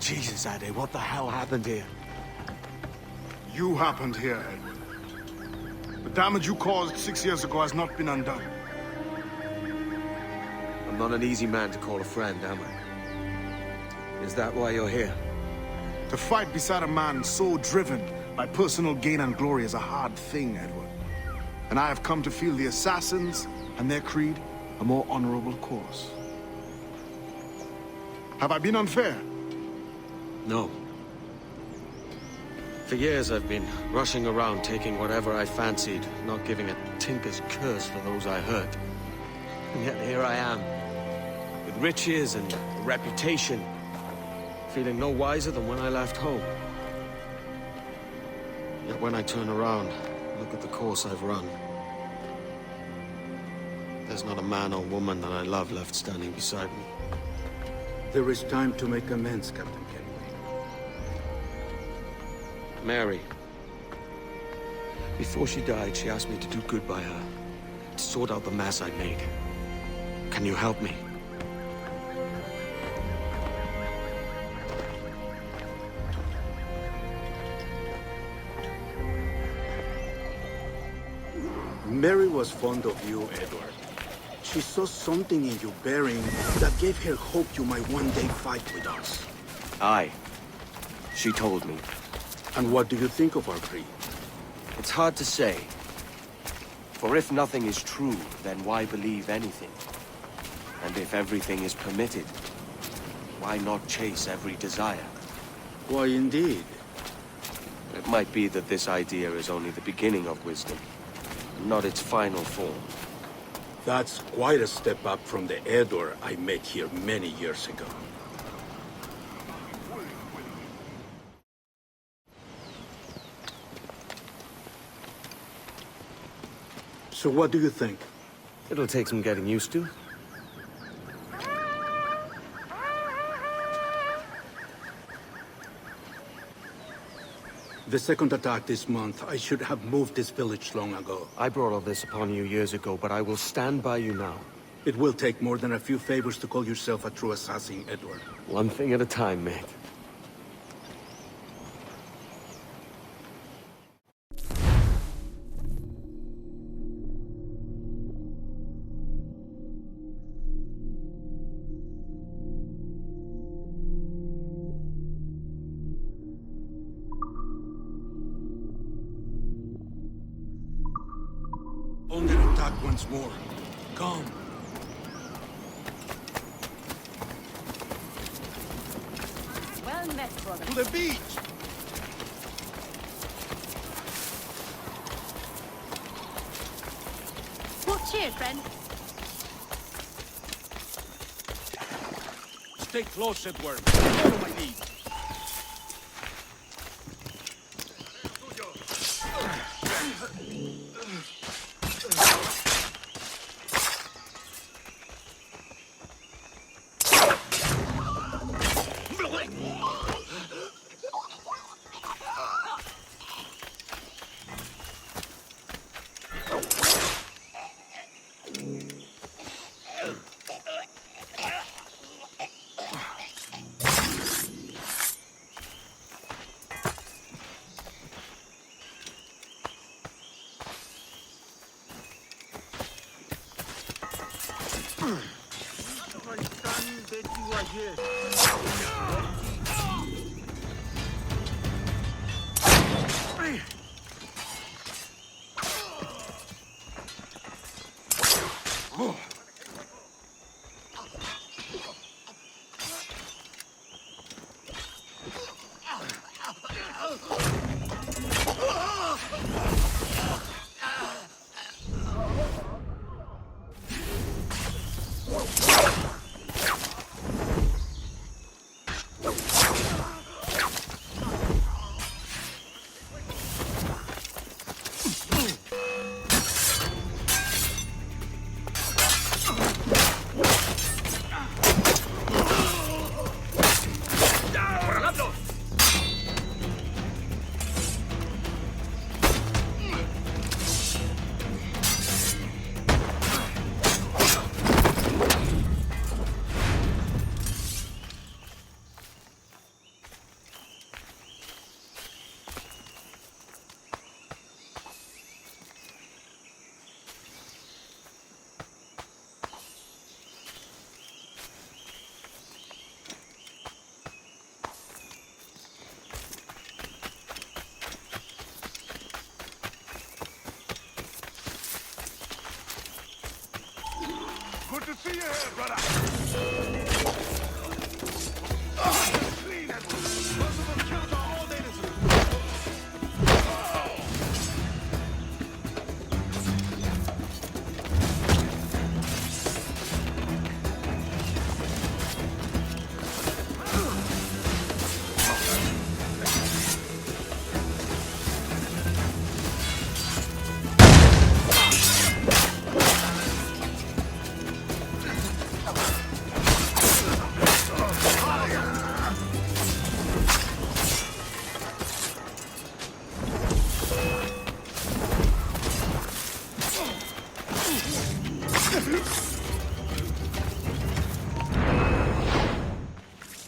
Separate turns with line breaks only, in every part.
Jesus, Ade, what the hell happened here?
You happened here, Edward. The damage you caused 6 years ago has not been undone.
I'm not an easy man to call a friend, am I? Is that why you're here?
To fight beside a man so driven by personal gain and glory is a hard thing, Edward. And I have come to feel the assassins and their creed a more honorable course. Have I been unfair?
No. For years I've been rushing around taking whatever I fancied, not giving a tinker's curse for those I hurt. And yet here I am, with riches and a reputation, feeling no wiser than when I left home. Yet when I turn around, look at the course I've run. There's not a man or woman that I love left standing beside me.
There is time to make amends, Captain Kenway.
Mary. Before she died, she asked me to do good by her, to sort out the mess I made. Can you help me?
Mary was fond of you, Edward. She saw something in your bearing that gave her hope you might one day fight with us.
Aye. She told me.
And what do you think of our creed?
It's hard to say. For if nothing is true, then why believe anything? And if everything is permitted, why not chase every desire?
Why, indeed.
It might be that this idea is only the beginning of wisdom, not its final form.
That's quite a step up from the Edward I met here many years ago. So what do you think?
It'll take some getting used to.
The second attack this month, I should have moved this village long ago.
I brought all this upon you years ago, but I will stand by you now.
It will take more than a few favors to call yourself a true assassin, Edward.
One thing at a time, mate.
Under attack once more. Come.
Well met, brother.
To the beach!
Well, cheers, friend.
Stay close, Edward. Follow my lead.
to see you here, brother. Clean, Edward. Merciful kills are all innocent.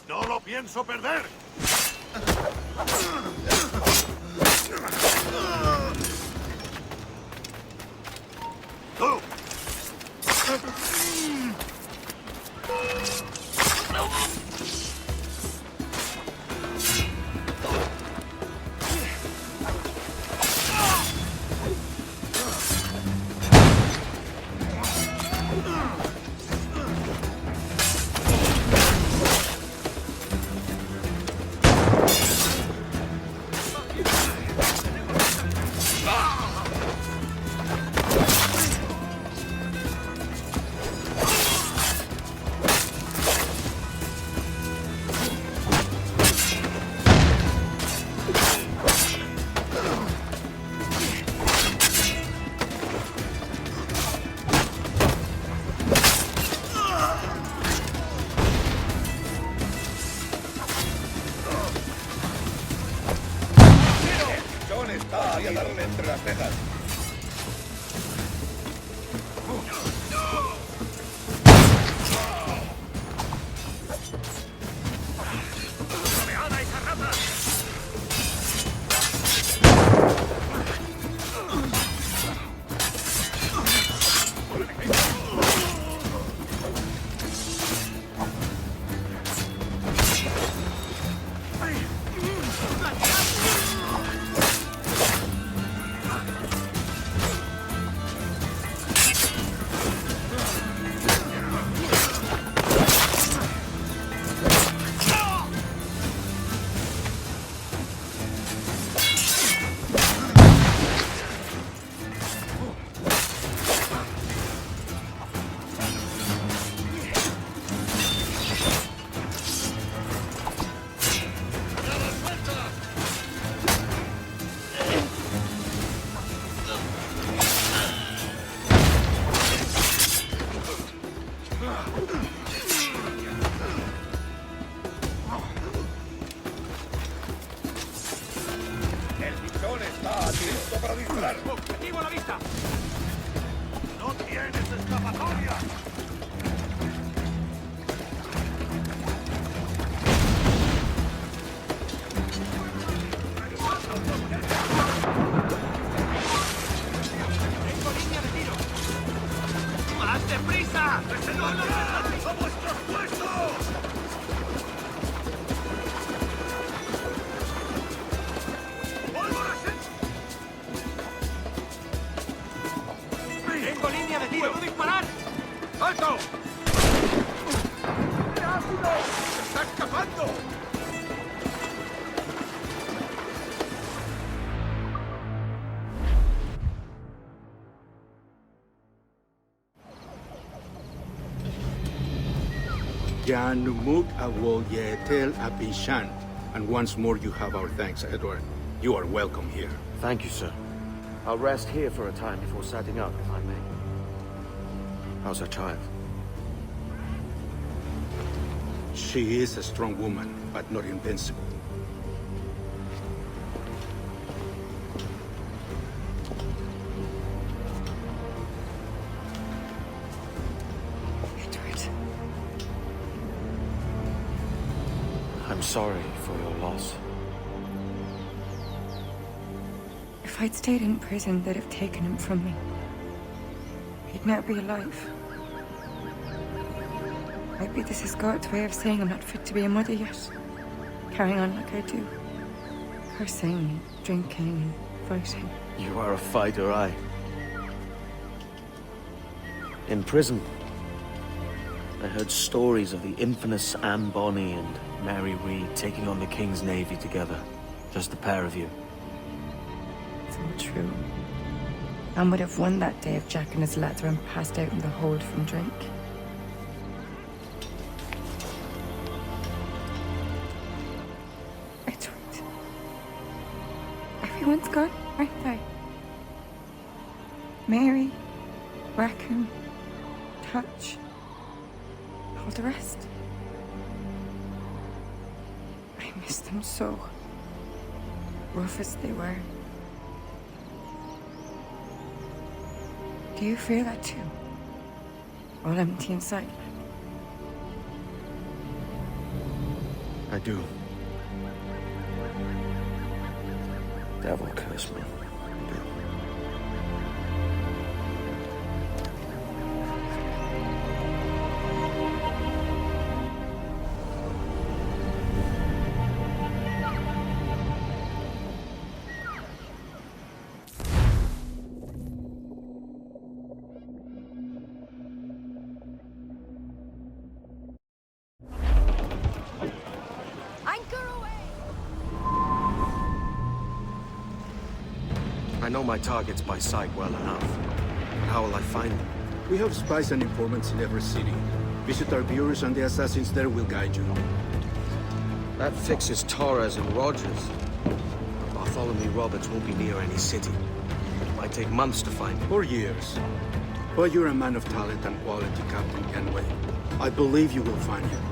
No lo pienso perder. ¡Tú!
John está ahí a darle entre las cejas. El pichón está listo para disparar.
¡Objetivo a la vista! ¡No tienes escapatoria! ¡Tengo línea de tiro! ¡Más deprisa! ¡A vuestros puestos! ¡Tengo línea de tiro! ¡Puedo disparar! ¡Alto! ¡Rápido! ¡Se está escapando!
Jan Numuk Awol Yetel Apishan. And once more you have our thanks, Edward. You are welcome here.
Thank you, sir. I'll rest here for a time before setting up, if I may. How's our child?
She is a strong woman, but not invincible.
Edward.
I'm sorry for your loss.
If I'd stayed in prison, they'd have taken him from me. He'd now be alive. Maybe this is God's way of saying I'm not fit to be a mother yet. Carrying on like I do. Cursing and drinking and fighting.
You are a fighter, aye. In prison, I heard stories of the infamous Anne Bonny and Mary Read taking on the King's Navy together. Just the pair of you.
It's all true. Anne would have won that day if Jack and his lads weren't passed out in the hold from drink. Edward. Everyone's gone, aren't they? Mary, Rackham, Touch, all the rest. I miss them so. Rough as they were. Do you feel that too? All empty inside?
I do. Devil curse me. I do.
Anchor away!
I know my targets by sight well enough. How will I find them?
We have spies and informants in every city. Visit our bureaus and the assassins there will guide you.
That fixes Torres and Rogers. Bartholomew Roberts won't be near any city. It might take months to find him.
For years. But you're a man of talent and quality, Captain Kenway. I believe you will find him.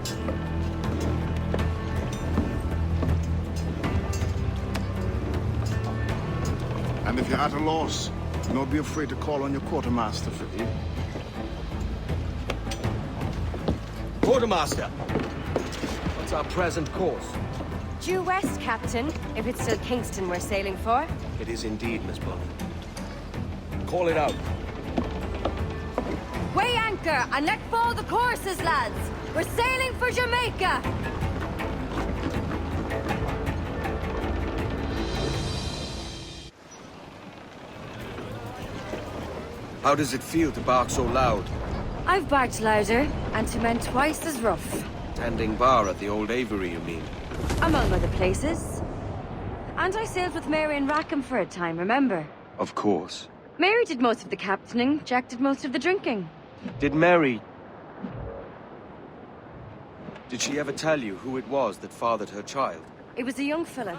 And if you're at a loss, do not be afraid to call on your quartermaster for aid.
Quartermaster! What's our present course?
Due west, Captain, if it's still Kingston we're sailing for.
It is indeed, Miss Bonny. Call it out.
Weigh anchor and let fall the courses, lads! We're sailing for Jamaica!
How does it feel to bark so loud?
I've barked louder, and to men twice as rough.
Tending bar at the old Aviary, you mean?
Among other places. And I sailed with Mary and Rackham for a time, remember?
Of course.
Mary did most of the captaining, Jack did most of the drinking.
Did Mary... Did she ever tell you who it was that fathered her child?
It was a young fella.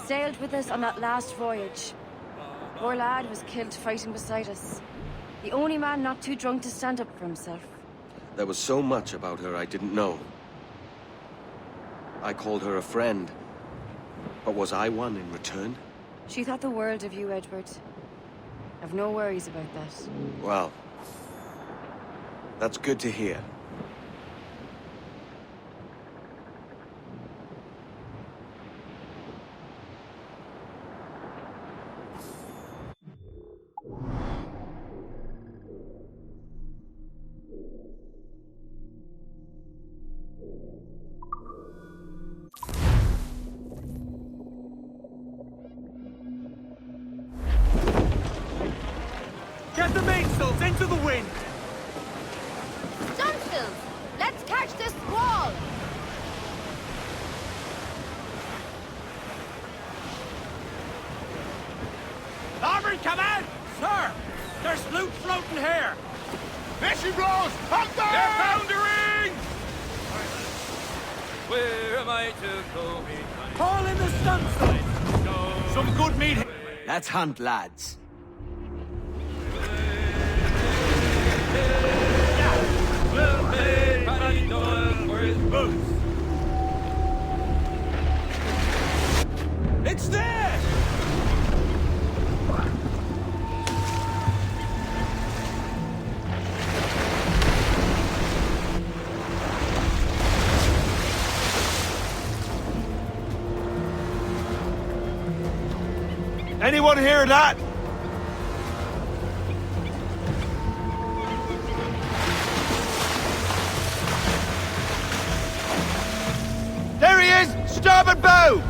Sailed with us on that last voyage. Poor lad was killed fighting beside us. The only man not too drunk to stand up for himself.
There was so much about her I didn't know. I called her a friend. But was I one in return?
She thought the world of you, Edward. I've no worries about that.
Well, that's good to hear.
Get the mainsails into the wind!
Stunsails! Let's catch this squall!
Larboard, come out! Sir! There's loot floating here!
There she blows! Hunter!
They're foundering! Where am I to go? Haul in the stunsails! Some good meat here!
Let's hunt, lads.
Well made, Paddy Doyle for his boots! It's there! Anyone hear that? There he is! Starboard bow!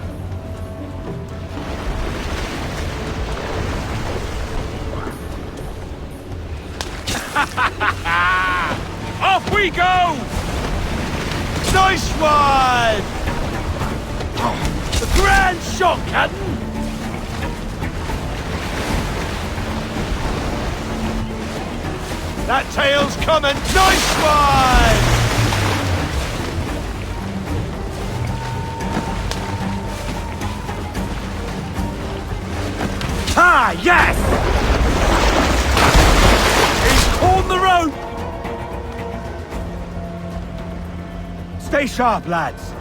Off we go! Nice one! The grand shot, Captain! That tail's coming! Nice one! Ah, yes! He's caught the rope! Stay sharp, lads.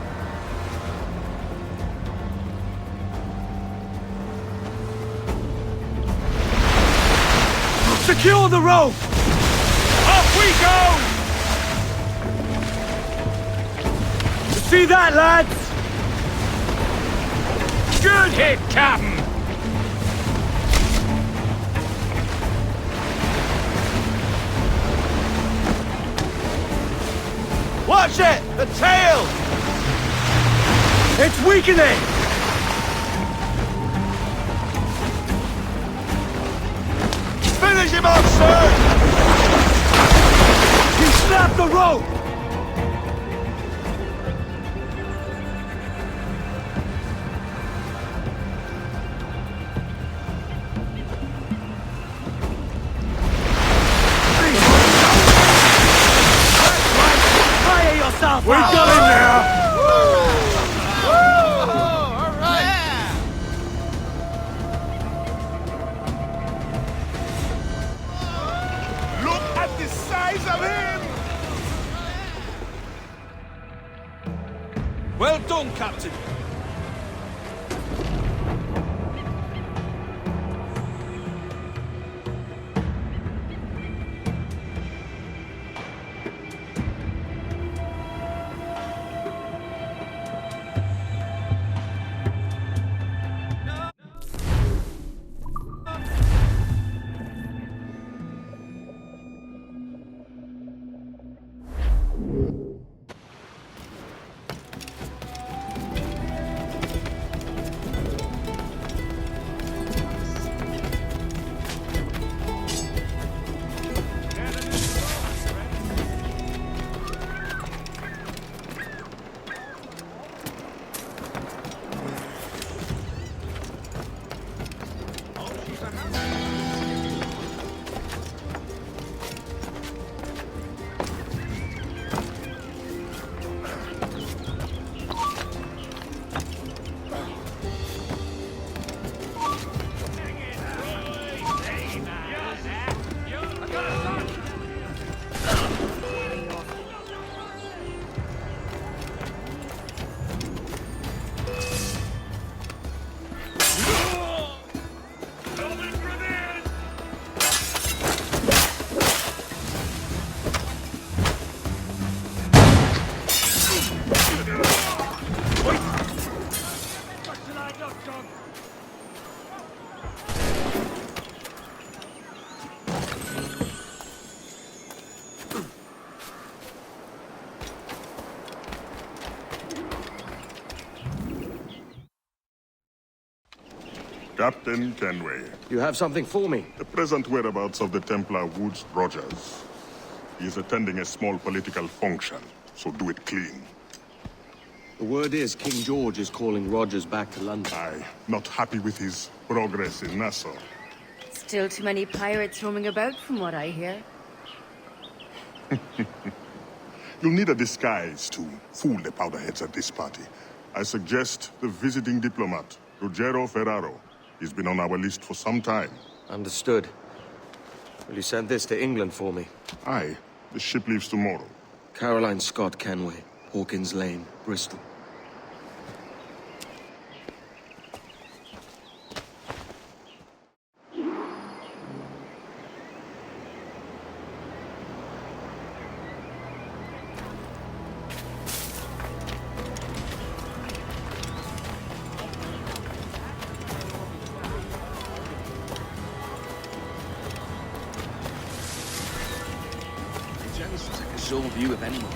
Secure the rope! Off we go! You see that, lads? Good hit, Captain! Watch it! The tail! It's weakening! Finish him off, sir! He snapped the rope! We got him there!
Look at the size of him!
Well done, Captain.
Captain Kenway,
You have something for me?
the present whereabouts of the Templar Woods Rogers. He is attending a small political function, so do it clean.
The word is King George is calling Rogers back to London.
Aye, not happy with his progress in Nassau.
Still too many pirates roaming about, from what I hear.
You'll need a disguise to fool the powderheads at this party. I suggest the visiting diplomat, Ruggiero Ferraro. He's been on our list for some time.
Understood. Will you send this to England for me?
Aye, the ship leaves tomorrow.
Caroline Scott Kenway, Hawkins Lane, Bristol.
Sole view of anyone.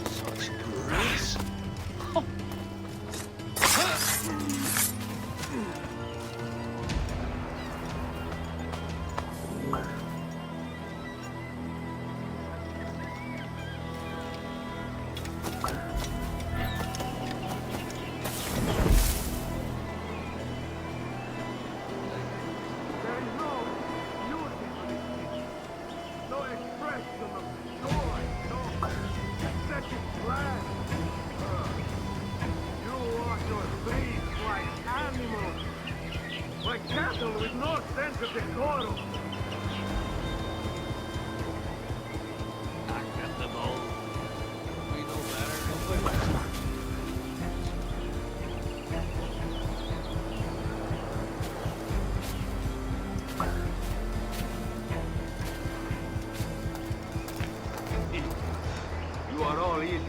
Such grace. decoro! Acceptable. We know better. You are all idiots.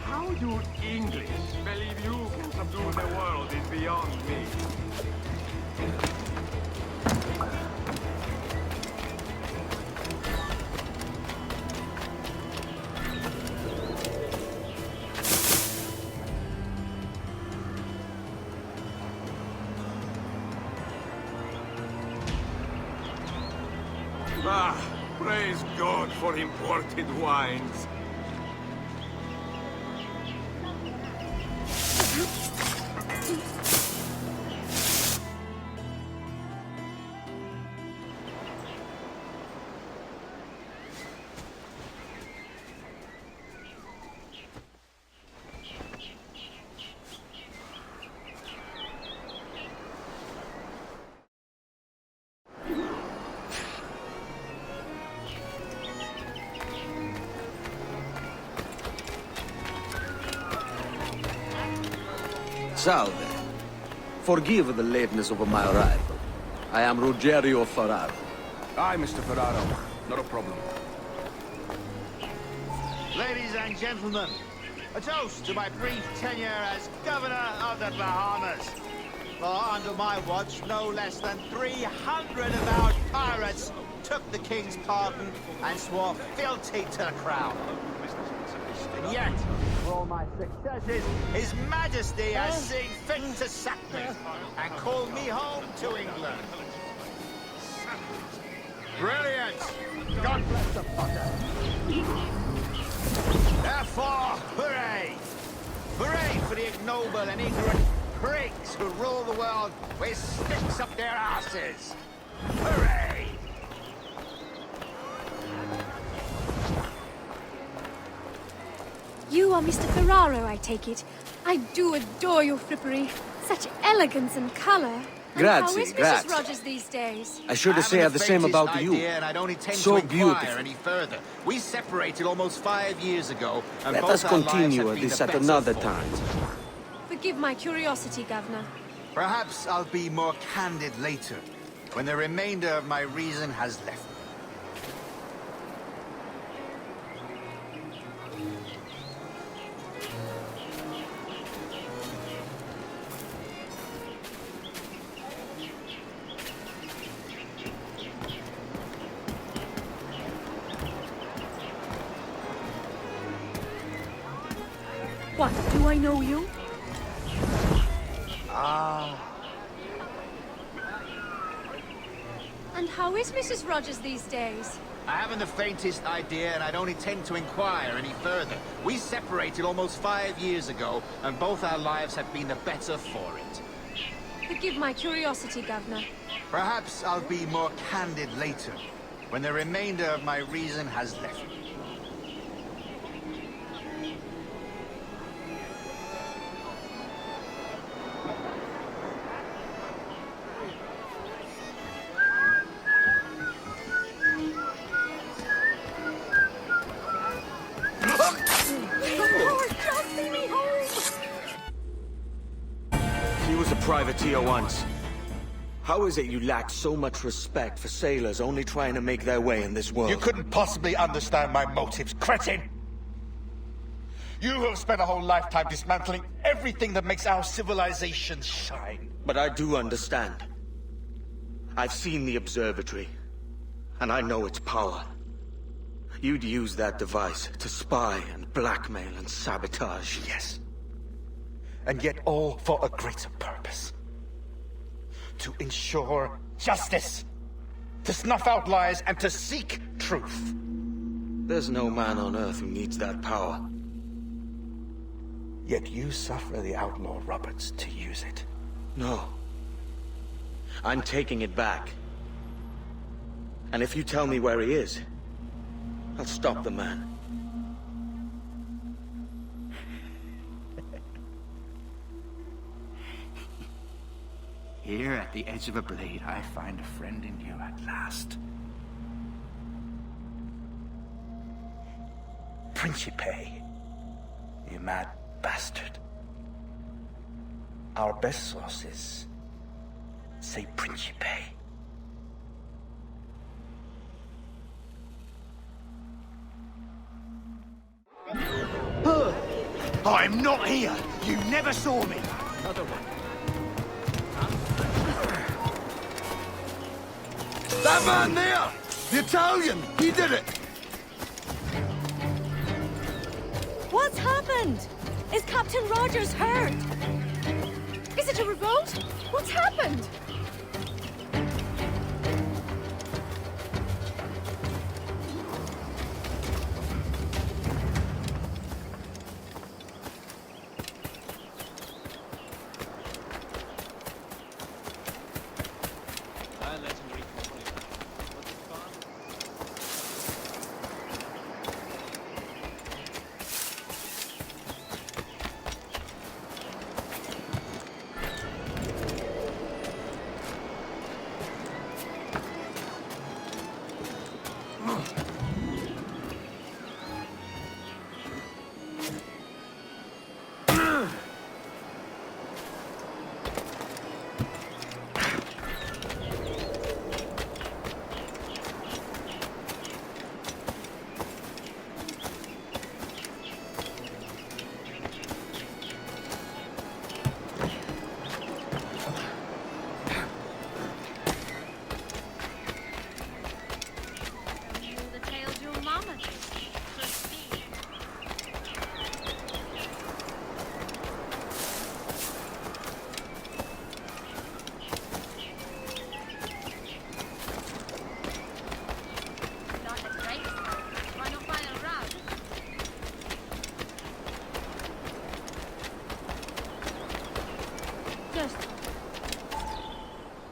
How you English believe you can subdue the world is beyond me. Ah, praise God for imported wines.
Salve. Forgive the lateness of my arrival. I am Ruggiero Ferraro.
Aye, Mr. Ferraro. Not a problem.
Ladies and gentlemen, a toast to my brief tenure as Governor of the Bahamas. For under my watch, no less than 300 avowed pirates took the King's pardon and swore fealty to the crown. And yet, for all my successes, His Majesty has seen fit to sack me and call me home to England. Brilliant! God bless the fucker. Therefore, hooray! Hooray for the ignoble and ignorant prigs who rule the world with sticks up their asses! Hooray!
You are Mr. Ferraro, I take it. I do adore your frippery. Such elegance and colour. And how
Grazie,
is Mrs.
grazie.
Rogers these days?
I should have said the same about you.
And I don't intend
So
to inquire
beautiful.
any further. We separated almost 5 years ago, and
Let
both
us
our lives
continue
have been
this
the
at
better
another
for
time.
it.
Forgive my curiosity, Governor.
Perhaps I'll be more candid later, when the remainder of my reason has left me.
What, do I know you? And how is Mrs. Rogers these days?
I haven't the faintest idea, and I don't intend to inquire any further. We separated almost 5 years ago, and both our lives have been the better for it.
Forgive my curiosity, Governor.
Perhaps I'll be more candid later, when the remainder of my reason has left me.
He was a privateer once. How is it you lack so much respect for sailors only trying to make their way in this world?
You couldn't possibly understand my motives, cretin! You have spent a whole lifetime dismantling everything that makes our civilization shine.
But I do understand. I've seen the observatory, and I know its power. You'd use that device to spy and blackmail and sabotage.
Yes. And yet all for a greater purpose. To ensure justice. To snuff out lies and to seek truth.
There's no man on Earth who needs that power.
Yet you suffer the outlaw Roberts to use it.
No. I'm taking it back. And if you tell me where he is, I'll stop the man.
Here at the edge of a blade, I find a friend in you at last. Principe, you mad bastard. Our best sources say Principe.
I'm not here. You never saw me.
Another one.
That man there! The Italian! He did it!
What's happened? Is Captain Rogers hurt? Is it a revolt? What's happened?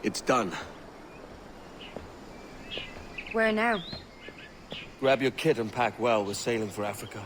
It's done.
Where now?
Grab your kit and pack well. We're sailing for Africa.